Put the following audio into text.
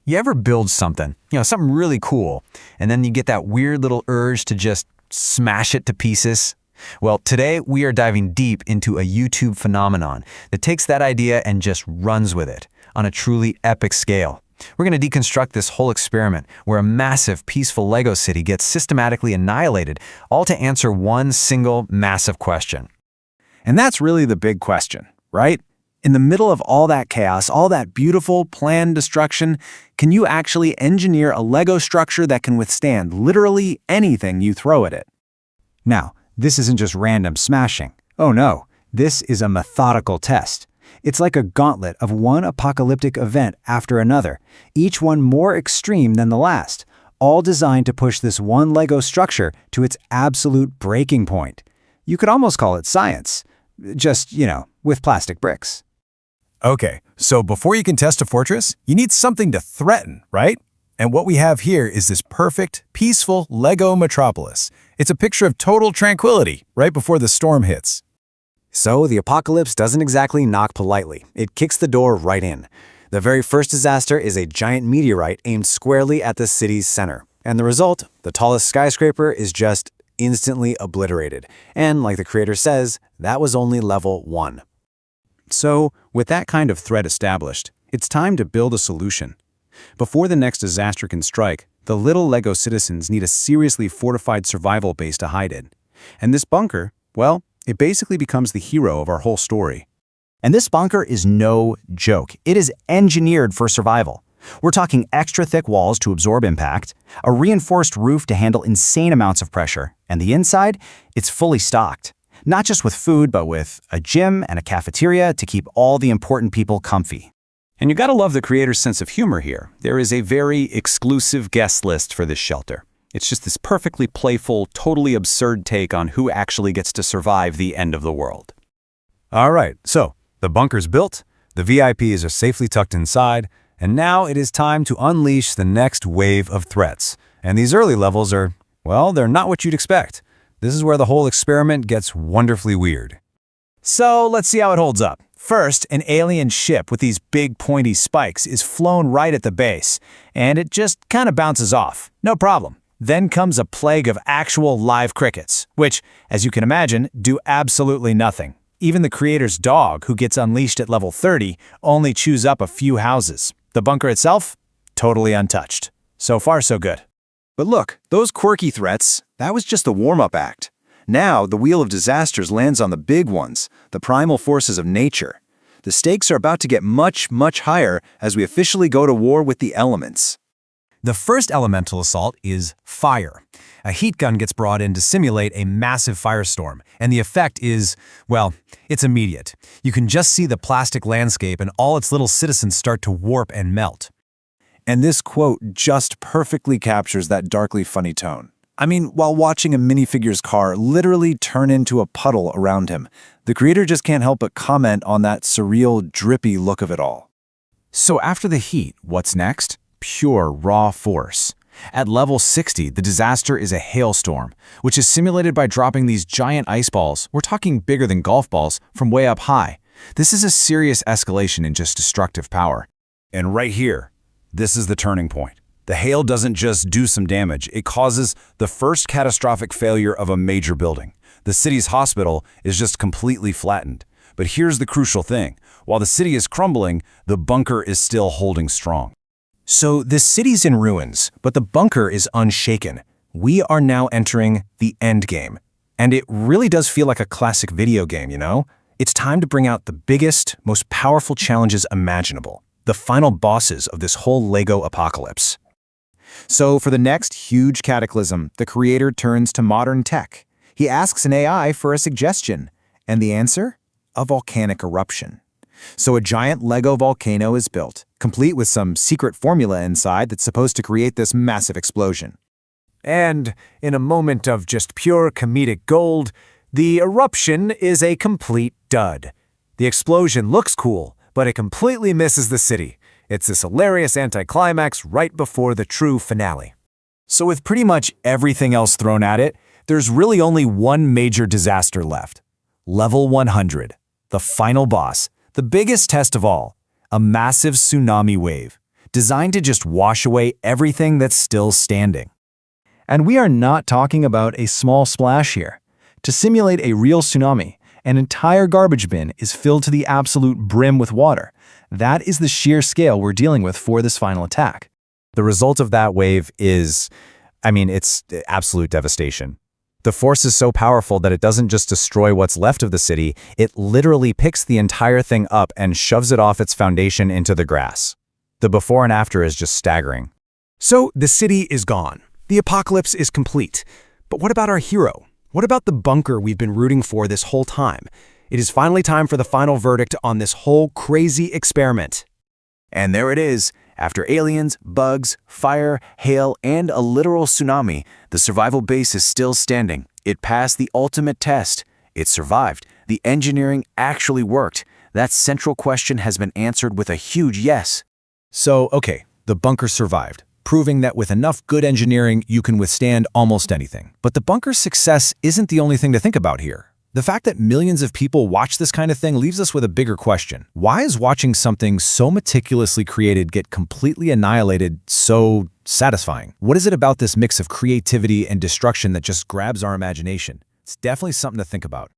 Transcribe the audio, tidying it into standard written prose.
You ever build something, something really cool, and then you get that weird little urge to just smash it to pieces? Well, today we are diving deep into a YouTube phenomenon that takes that idea and just runs with it on a truly epic scale. We're going to deconstruct this whole experiment where a massive, peaceful Lego city gets systematically annihilated, all to answer one single massive question. And that's really the big question, right? In the middle of all that chaos, all that beautiful, planned destruction, can you actually engineer a Lego structure that can withstand literally anything you throw at it? Now, this isn't just random smashing. Oh no, this is a methodical test. It's like a gauntlet of one apocalyptic event after another, each one more extreme than the last, all designed to push this one Lego structure to its absolute breaking point. You could almost call it science, just, with plastic bricks. Okay, so before you can test a fortress, you need something to threaten, right? And what we have here is this perfect, peaceful Lego metropolis. It's a picture of total tranquility right before the storm hits. So the apocalypse doesn't exactly knock politely. It kicks the door right in. The very first disaster is a giant meteorite aimed squarely at the city's center. And the result, the tallest skyscraper, is just instantly obliterated. And like the creator says, that was only level 1. So, with that kind of threat established, it's time to build a solution. Before the next disaster can strike, the little Lego citizens need a seriously fortified survival base to hide in. And this bunker, well, it basically becomes the hero of our whole story. And this bunker is no joke. It is engineered for survival. We're talking extra thick walls to absorb impact, a reinforced roof to handle insane amounts of pressure, and the inside, it's fully stocked. Not just with food, but with a gym and a cafeteria to keep all the important people comfy. And you gotta love the creator's sense of humor here. There is a very exclusive guest list for this shelter. It's just this perfectly playful, totally absurd take on who actually gets to survive the end of the world. All right, so the bunker's built, the VIPs are safely tucked inside, and now it is time to unleash the next wave of threats. And these early levels are, well, they're not what you'd expect. This is where the whole experiment gets wonderfully weird. So let's see how it holds up. First, an alien ship with these big pointy spikes is flown right at the base, and it just kind of bounces off. No problem. Then comes a plague of actual live crickets, which, as you can imagine, do absolutely nothing. Even the creator's dog, who gets unleashed at level 30, only chews up a few houses. The bunker itself, totally untouched. So far, so good. But look, those quirky threats, that was just the warm-up act. Now, the wheel of disasters lands on the big ones, the primal forces of nature. The stakes are about to get much, much higher as we officially go to war with the elements. The first elemental assault is fire. A heat gun gets brought in to simulate a massive firestorm, and the effect is, well, it's immediate. You can just see the plastic landscape and all its little citizens start to warp and melt. And this quote just perfectly captures that darkly funny tone. I mean, while watching a minifigure's car literally turn into a puddle around him, the creator just can't help but comment on that surreal, drippy look of it all. So after the heat, what's next? Pure raw force. At level 60, the disaster is a hailstorm, which is simulated by dropping these giant ice balls, we're talking bigger than golf balls, from way up high. This is a serious escalation in just destructive power. And right here, this is the turning point. The hail doesn't just do some damage, it causes the first catastrophic failure of a major building. The city's hospital is just completely flattened. But here's the crucial thing. While the city is crumbling, the bunker is still holding strong. So the city's in ruins, but the bunker is unshaken. We are now entering the end game. And it really does feel like a classic video game, It's time to bring out the biggest, most powerful challenges imaginable. The final bosses of this whole Lego apocalypse. So for the next huge cataclysm, the creator turns to modern tech. He asks an AI for a suggestion, and the answer? A volcanic eruption. So a giant Lego volcano is built, complete with some secret formula inside that's supposed to create this massive explosion. And in a moment of just pure comedic gold, the eruption is a complete dud. The explosion looks cool, but it completely misses the city. It's this hilarious anticlimax right before the true finale. So with pretty much everything else thrown at it, there's really only one major disaster left. Level 100, the final boss, the biggest test of all, a massive tsunami wave. designed to just wash away everything that's still standing. And we are not talking about a small splash here. To simulate a real tsunami, an entire garbage bin is filled to the absolute brim with water. That is the sheer scale we're dealing with for this final attack. The result of that wave is, it's absolute devastation. The force is so powerful that it doesn't just destroy what's left of the city, it literally picks the entire thing up and shoves it off its foundation into the grass. The before and after is just staggering. So the city is gone. The apocalypse is complete. But what about our hero? What about the bunker we've been rooting for this whole time? It is finally time for the final verdict on this whole crazy experiment. And there it is. After aliens, bugs, fire, hail, and a literal tsunami, the survival base is still standing. It passed the ultimate test. It survived. The engineering actually worked. That central question has been answered with a huge yes. So, okay, the bunker survived, proving that with enough good engineering, you can withstand almost anything. But the bunker's success isn't the only thing to think about here. The fact that millions of people watch this kind of thing leaves us with a bigger question. Why is watching something so meticulously created get completely annihilated so satisfying? What is it about this mix of creativity and destruction that just grabs our imagination? It's definitely something to think about.